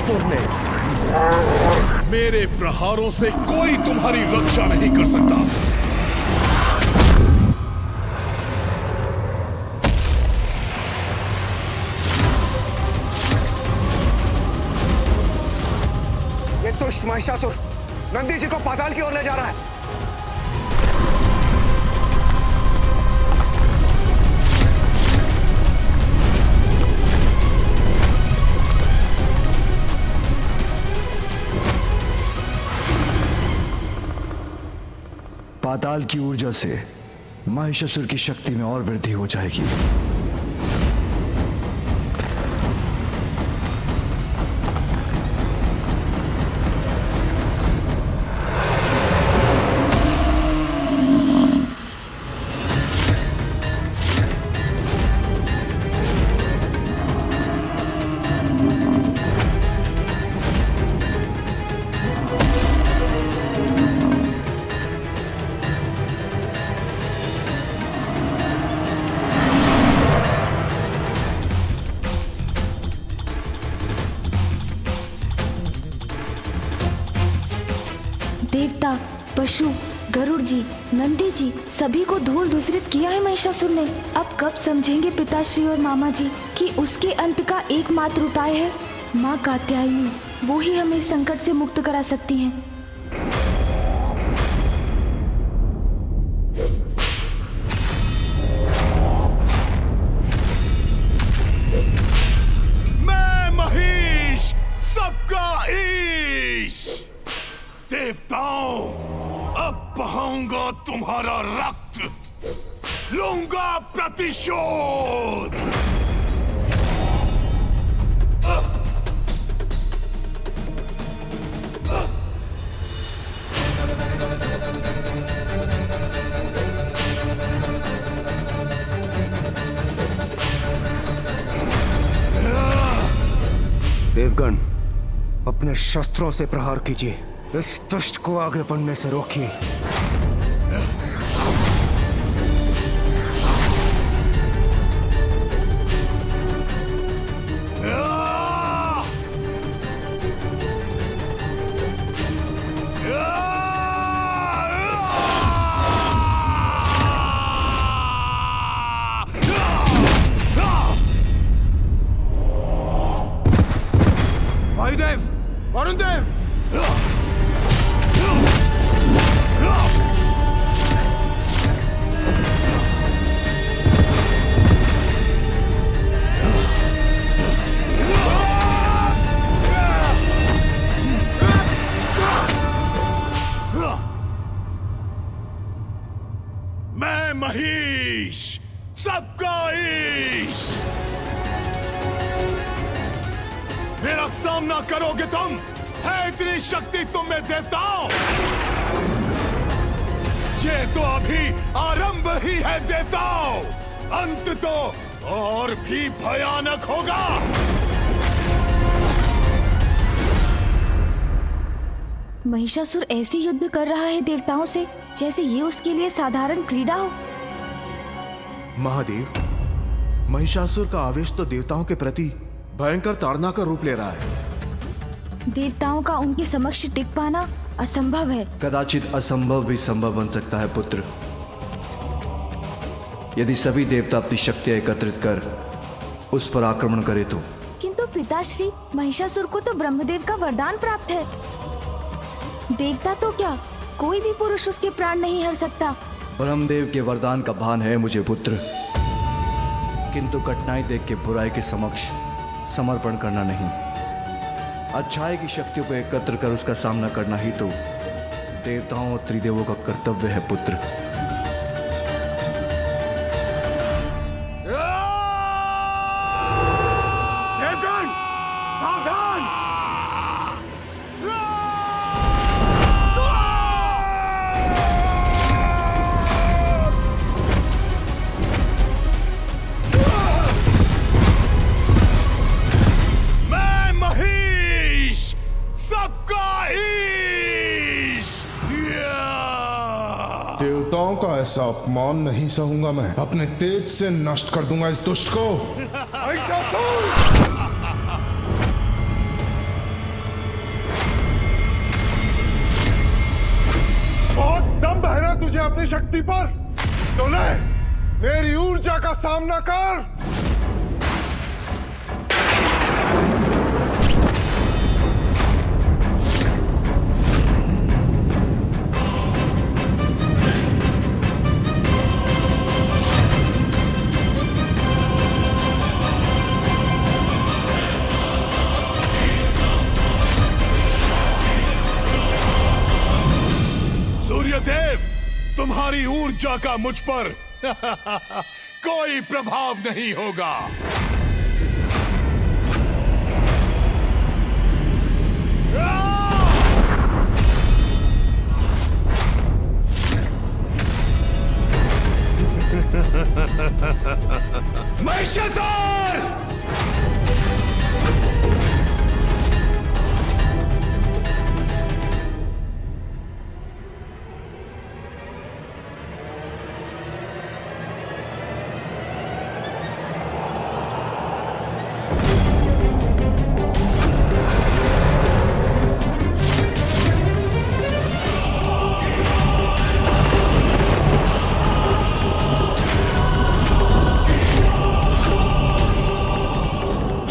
महिषासुर ने। मेरे प्रहारों से कोई तुम्हारी रक्षा नहीं कर सकता। ये दुष्ट महिषासुर नंदी जी को पाताल की ओर ले जा रहा है। पाताल की ऊर्जा से महिषासुर की शक्ति में और वृद्धि हो जाएगी। देवता, पशु, गरुड़ जी, नंदी जी सभी को धूल दूसरित किया है महिषासुर ने। अब कब समझेंगे पिताश्री और मामा जी कि उसके अंत का एकमात्र उपाय है माँ कात्यायनी। वो ही हमें इस संकट से मुक्त करा सकती हैं। मैं महिष, सबका ईश। देवताओं, अब बहाऊंगा तुम्हारा रक्त, लूंगा प्रतिशोध। देवगण, अपने शस्त्रों से प्रहार कीजिए। इस दुष्ट को आगे बढ़ने से रोकिए। वायुदेव, वरुण देव, मैं महिष, सबका ईश। मेरा सामना करोगे तुम? है इतनी शक्ति तुम में देवताओं? ये तो अभी आरंभ ही है देवताओं, अंत तो और भी भयानक होगा। महिषासुर ऐसे युद्ध कर रहा है देवताओं से जैसे ये उसके लिए साधारण क्रीड़ा हो। महादेव, महिषासुर का आवेश तो देवताओं के प्रति भयंकर ताड़ना का रूप ले रहा है। देवताओं का उनके समक्ष टिक पाना असंभव है। कदाचित असंभव भी संभव बन सकता है पुत्र, यदि सभी देवता अपनी शक्तियां एकत्रित कर उस पर आक्रमण करे तो। किंतु पिताश्री, महिषासुर को तो ब्रह्मदेव का वरदान प्राप्त है। देवता तो क्या, कोई भी पुरुष उसके प्राण नहीं हर सकता। ब्रह्मदेव के वरदान का भान है मुझे पुत्र, किंतु कठिनाई देख के बुराई के समक्ष समर्पण करना नहीं, अच्छाई की शक्तियों को एकत्र कर उसका सामना करना ही तो देवताओं और त्रिदेवों का कर्तव्य है पुत्र। देवगण, सावधान! मैं महिष, सबका ईश। देवताओं का ऐसा अपमान नहीं सहूंगा मैं। अपने तेज से नष्ट कर दूंगा इस दुष्ट को। मुझे अपनी शक्ति पर, तो ले मेरी ऊर्जा का सामना कर। सूर्यदेव, तुम्हारी ऊर्जा का मुझ पर कोई प्रभाव नहीं होगा। महिषासुर!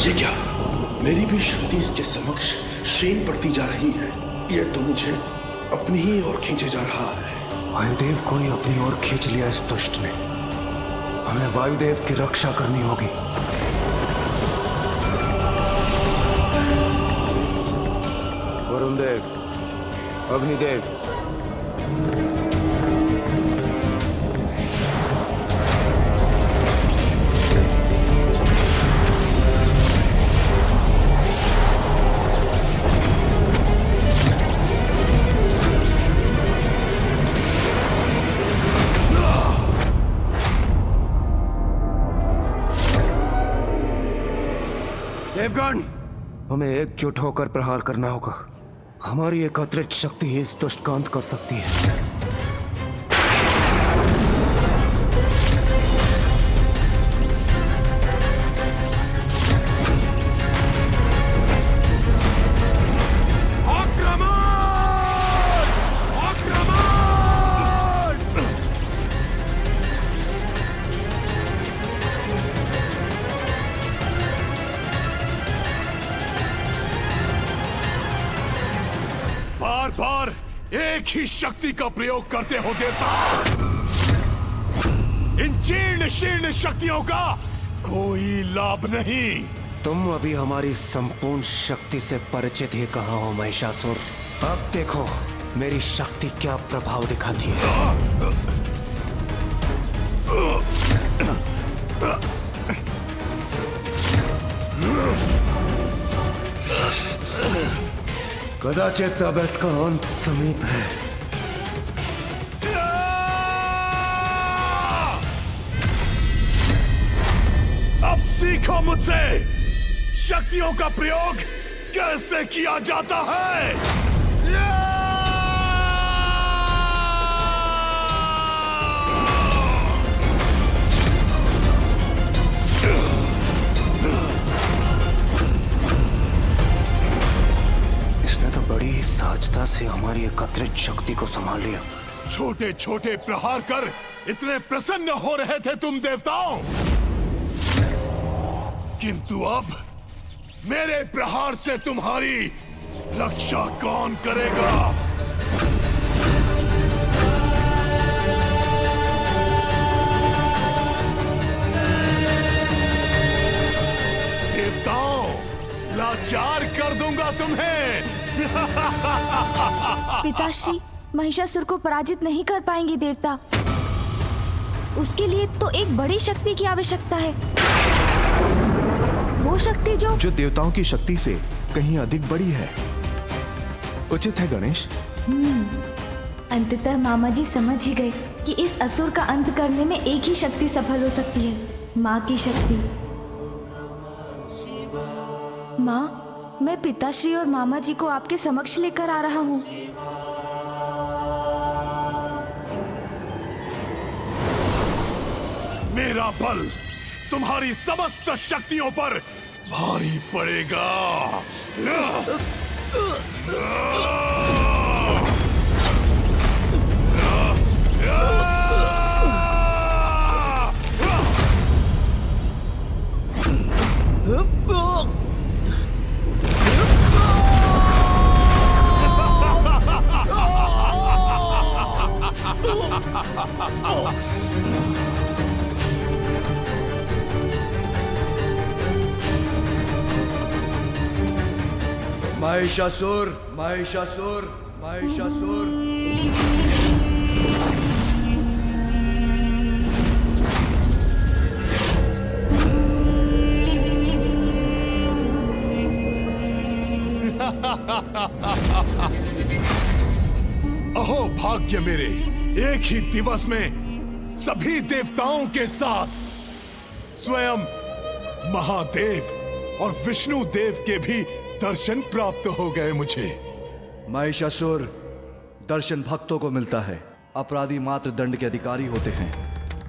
ये क्या? मेरी भी शक्ति इसके समक्ष क्षीण पड़ती जा रही है। यह तो मुझे अपनी ही ओर खींचे जा रहा है। वायुदेव को ही अपनी ओर खींच लिया इस दुष्ट ने। हमें वायुदेव की रक्षा करनी होगी। वरुण देव, अग्निदेव, देवगण, हमें एकजुट होकर प्रहार करना होगा। हमारी एकत्रित शक्ति ही इस दुष्ट का अंत कर सकती है। बार बार एक ही शक्ति का प्रयोग करते हो देवता। इन जीर्ण शीर्ण शक्तियों का कोई लाभ नहीं। तुम अभी हमारी संपूर्ण शक्ति से परिचित ही कहाँ हो महिषासुर। अब देखो मेरी शक्ति क्या प्रभाव दिखाती है। कदाचित अब इसका अंत समीप है। अब सीखो मुझसे शक्तियों का प्रयोग कैसे किया जाता है। इसने तो बड़ी ही सहजता से हमारी एकत्रित शक्ति को संभाल लिया। छोटे छोटे प्रहार कर इतने प्रसन्न हो रहे थे तुम देवताओं, किंतु अब मेरे प्रहार से तुम्हारी रक्षा कौन करेगा। देवताओं, लाचार कर दूंगा तुम्हें। पिताश्री, महिषासुर को पराजित नहीं कर पाएंगे देवता। उसके लिए तो एक बड़ी शक्ति की आवश्यकता है। वो शक्ति जो देवताओं की शक्ति से कहीं अधिक बड़ी है। उचित है गणेश। अंततः मामा जी समझ ही गए कि इस असुर का अंत करने में एक ही शक्ति सफल हो सकती है, माँ की शक्ति। माँ, मैं पिताश्री और मामा जी को आपके समक्ष लेकर आ रहा हूँ। मेरा बल तुम्हारी समस्त शक्तियों पर भारी पड़ेगा। महिषासुर, महिषासुर, महिषासुर। अहो भाग्य मेरे, एक ही दिवस में सभी देवताओं के साथ स्वयं महादेव और विष्णु देव के भी दर्शन प्राप्त हो गए मुझे। महिषासुर, दर्शन भक्तों को मिलता है, अपराधी मात्र दंड के अधिकारी होते हैं।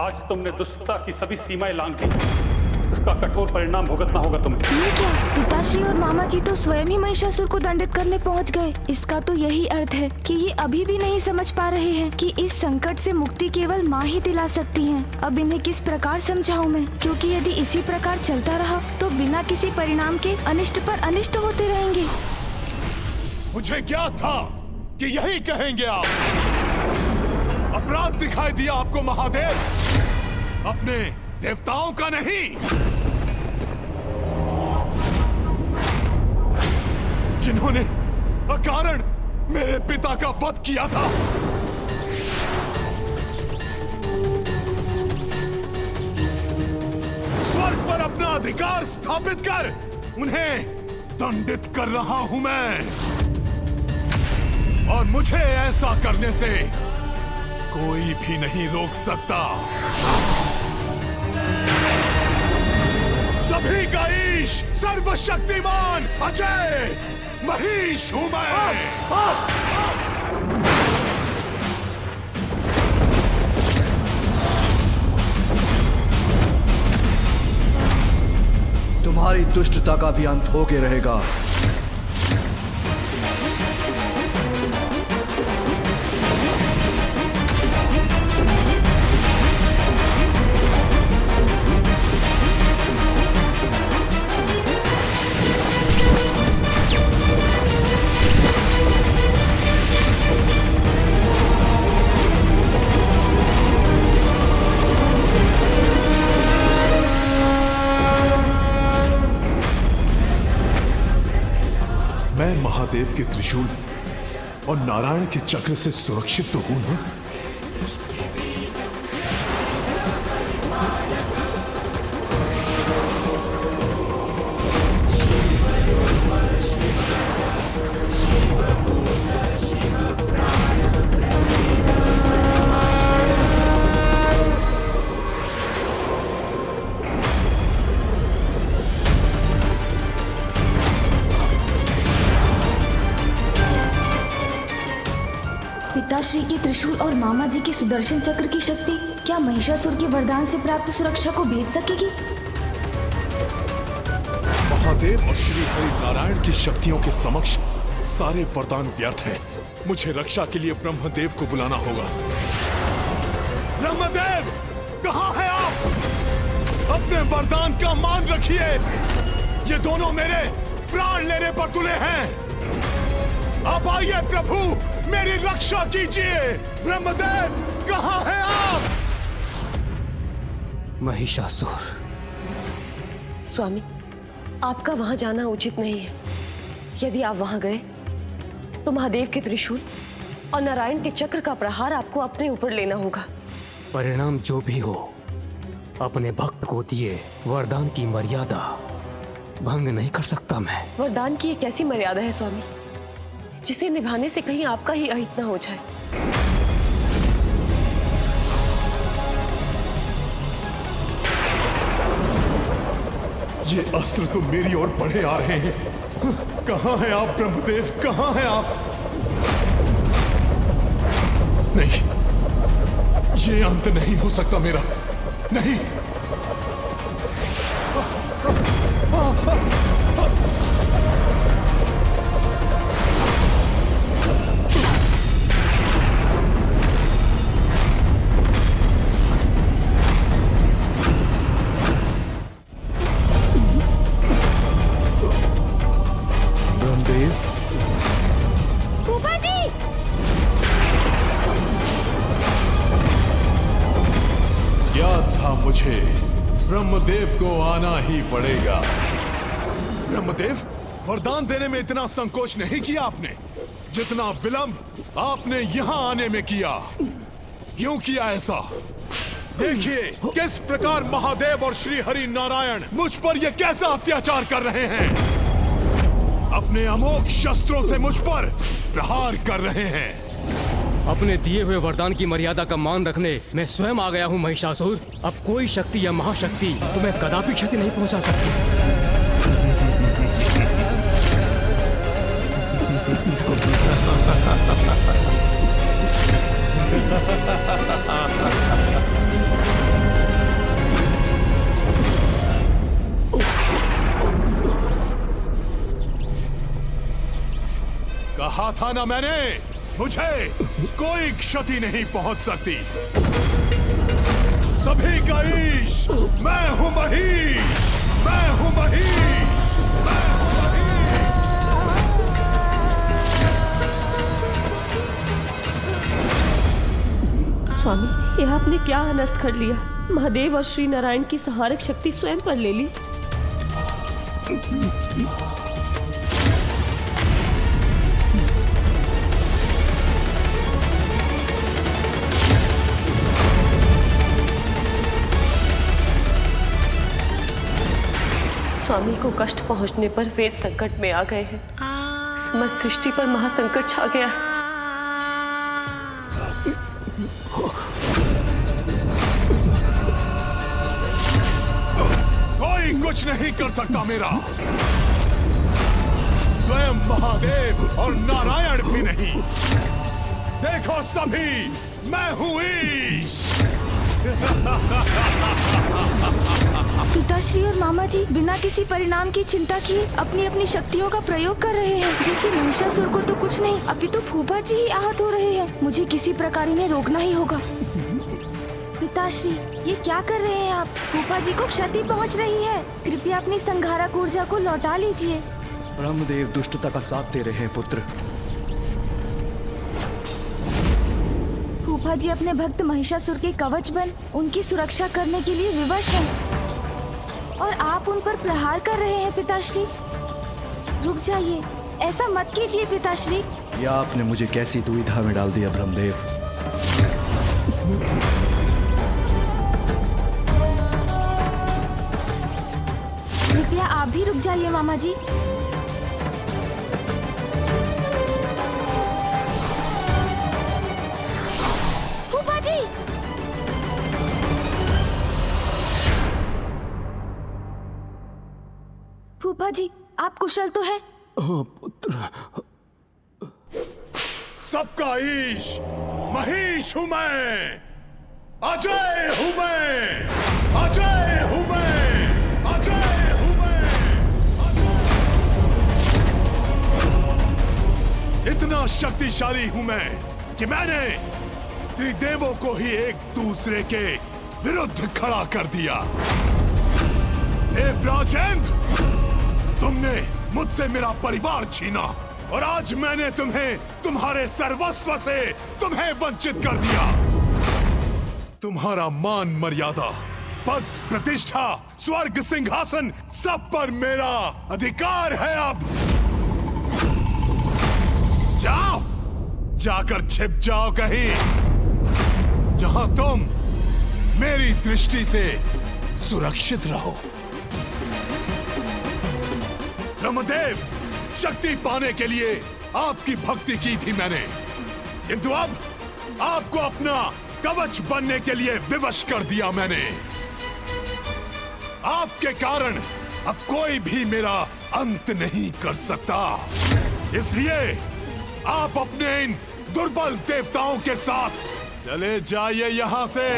आज तुमने दुष्टता की सभी सीमाएं लांघ दी, इसका कठोर परिणाम भुगतना होगा तुम्हें। ये क्या? पिताश्री और मामा जी तो स्वयं ही महिषासुर को दंडित करने पहुंच गए। इसका तो यही अर्थ है कि ये अभी भी नहीं समझ पा रहे हैं कि इस संकट से मुक्ति केवल माँ ही दिला सकती हैं। अब इन्हें किस प्रकार समझाऊं मैं, क्योंकि यदि इसी प्रकार चलता रहा तो बिना किसी परिणाम के अनिष्ट पर अनिष्ट होते रहेंगे। मुझे क्या था कि यही कहेंगे आप। अपराध दिखाई दिया आपको महादेव, अपने देवताओं का नहीं। जिन्होंने अकारण मेरे पिता का वध किया था। स्वर्ग पर अपना अधिकार स्थापित कर उन्हें दंडित कर रहा हूं मैं, और मुझे ऐसा करने से कोई भी नहीं रोक सकता। सभी का ईश, सर्वशक्तिमान, अजय महिष हूं मैं। तुम्हारी दुष्टता का भी अंत होके रहेगा। मैं महादेव के त्रिशूल और नारायण के चक्र से सुरक्षित तो हूं ना? पिताश्री के त्रिशूल और मामा जी के सुदर्शन चक्र की शक्ति क्या महिषासुर के वरदान से प्राप्त सुरक्षा को भेद सकेगी? महादेव और श्री हरि नारायण की शक्तियों के समक्ष सारे वरदान व्यर्थ हैं। मुझे रक्षा के लिए ब्रह्मदेव को बुलाना होगा। ब्रह्मदेव, कहाँ हैं आप? अपने वरदान का मान रखिए। ये दोनों मेरे प्राण लेने पर तुले हैं। आप आइए प्रभु, मेरी रक्षा कीजिए। ब्रह्मदेव, कहाँ हैं आप? महिषासुर, स्वामी, आपका वहां जाना उचित नहीं है। यदि आप वहां गए तो महादेव के त्रिशूल और नारायण के चक्र का प्रहार आपको अपने ऊपर लेना होगा। परिणाम जो भी हो, अपने भक्त को दिए वरदान की मर्यादा भंग नहीं कर सकता मैं। वरदान की एक ऐसी मर्यादा है स्वामी, जिसे निभाने से कहीं आपका ही अहित न हो जाए। ये अस्त्र तो मेरी ओर बढ़े आ रहे हैं। कहां हैं आप ब्रह्मदेव, कहां हैं आप? नहीं, ये अंत नहीं हो सकता मेरा, नहीं। मुझे ब्रह्मदेव को आना ही पड़ेगा। ब्रह्मदेव, वरदान देने में इतना संकोच नहीं किया आपने जितना विलंब आपने यहाँ आने में किया। क्यों किया ऐसा? देखिए किस प्रकार महादेव और श्री हरि नारायण मुझ पर ये कैसा अत्याचार कर रहे हैं। अपने अमोघ शस्त्रों से मुझ पर प्रहार कर रहे हैं। अपने दिए हुए वरदान की मर्यादा का मान रखने मैं स्वयं आ गया हूँ महिषासुर। अब कोई शक्ति या महाशक्ति तुम्हें कदापि क्षति नहीं पहुंचा सकती। कहा था ना मैंने, मुझे कोई क्षति नहीं पहुंच सकती। सभी का ईश मैं हूं महीश, मैं हूं महीश, मैं हूं महीश। स्वामी, यह आपने क्या अनर्थ कर लिया? महादेव और श्री नारायण की संहारक शक्ति स्वयं पर ले ली। स्वामी को कष्ट पहुंचने पर वेद संकट में आ गए हैं। समस्त सृष्टि पर महासंकट छा गया है। कोई कुछ नहीं कर सकता मेरा। स्वयं महादेव और नारायण भी नहीं। देखो सभी, मैं हूं ईश। पिताश्री और मामा जी बिना किसी परिणाम की चिंता किए अपनी अपनी शक्तियों का प्रयोग कर रहे हैं। जैसे महिषासुर को तो कुछ नहीं, अभी तो फूफा जी ही आहत हो रहे हैं। मुझे किसी प्रकार इन्हें रोकना ही होगा। पिताश्री, ये क्या कर रहे हैं आप? फूफा जी को क्षति पहुंच रही है। कृपया अपनी संहारक ऊर्जा को लौटा लीजिए। ब्रह्मदेव दुष्टता का साथ दे रहे हैं पुत्र। फूफा जी अपने भक्त महिषासुर के कवच बन उनकी सुरक्षा करने के लिए विवश हैं और आप उन पर प्रहार कर रहे हैं। पिताश्री, रुक जाइए, ऐसा मत कीजिए पिताश्री। या आपने मुझे कैसी दुविधा में डाल दिया ब्रह्मदेव। कृपया आप भी रुक जाइए मामा जी। फूफा जी, फूफा जी, आप कुशल तो हैं? पुत्र, सबका ईश महीश हूं मैं। अजय हूं मैं, अजय हूं मैं, अजय हूं मैं, अजय। इतना शक्तिशाली हूं मैं कि मैंने त्रिदेवों को ही एक दूसरे के विरुद्ध खड़ा कर दिया। देवराजेंद्र, तुमने मुझसे मेरा परिवार छीना और आज मैंने तुम्हें तुम्हारे सर्वस्व से तुम्हें वंचित कर दिया। तुम्हारा मान मर्यादा, पद, प्रतिष्ठा, स्वर्ग, सिंहासन, सब पर मेरा अधिकार है। अब जाओ, जाकर छिप जाओ कहीं जहां तुम मेरी दृष्टि से सुरक्षित रहो। ब्रह्मदेव, शक्ति पाने के लिए आपकी भक्ति की थी मैंने, किंतु अब आपको अपना कवच बनने के लिए विवश कर दिया मैंने। आपके कारण अब कोई भी मेरा अंत नहीं कर सकता। इसलिए आप अपने इन दुर्बल देवताओं के साथ चले जाइए यहां से।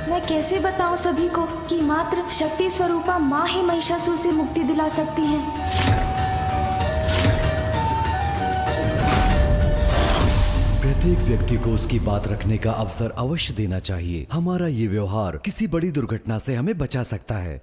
मैं कैसे बताऊं सभी को कि मात्र शक्ति स्वरूपा माँ ही महिषासुर से मुक्ति दिला सकती हैं। प्रत्येक व्यक्ति को उसकी बात रखने का अवसर अवश्य देना चाहिए। हमारा ये व्यवहार किसी बड़ी दुर्घटना से हमें बचा सकता है।